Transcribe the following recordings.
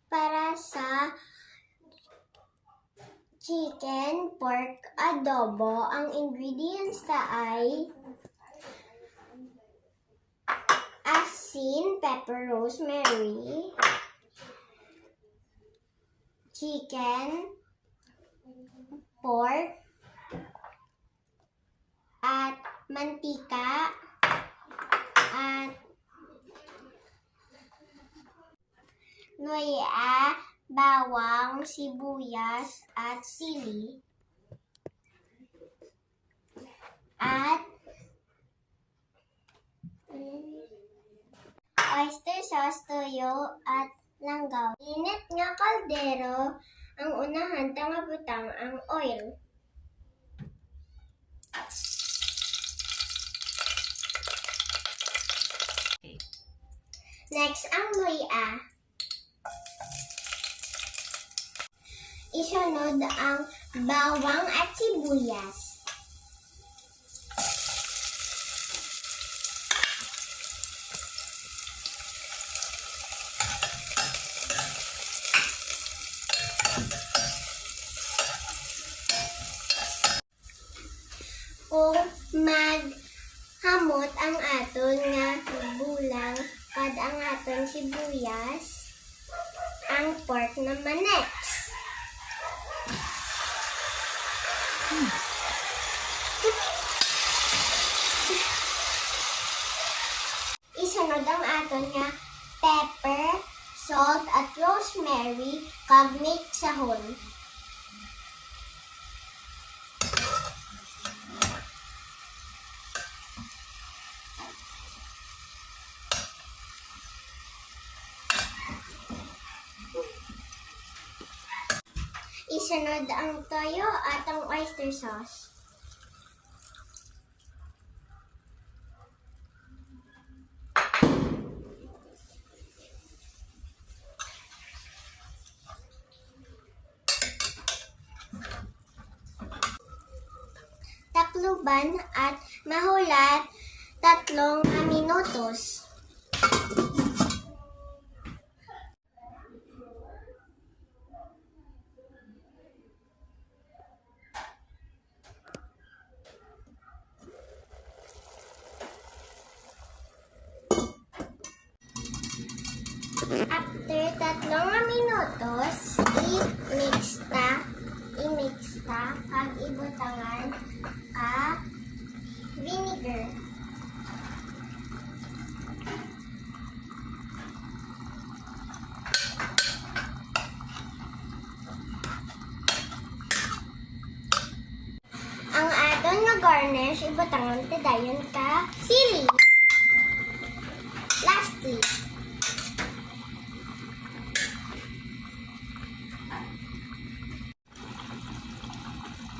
para sa chicken pork adobo. Ang ingredients ay asin, pepper, rosemary, chicken, pork, at mantika, at luya, bawang, sibuyas, at sili, at oyster sauce, toyo, at langgaw. Init nga kaldero, ang unahan tangabutang ang oil. Next, ang luya. Isunod ang bawang at sibuyas. Kung maghamot ang aton nga bulang kad ang aton sibuyas, ang pork naman next. Isunod ang aton nga pepper, salt, at rosemary kag mixahon. Isunod ang toyo at ang oyster sauce. Takluban at mahulat 3 minutos. After 3 minutos, i-mix ta kag ibutangan ka vinegar. Ang aton nga garnish, ibutangan ta dayon ka sili. Lastly,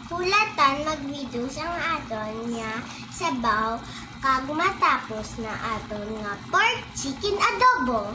hulatan mag-reduce ang aton nga sabaw kag matapos na aton nga pork chicken adobo.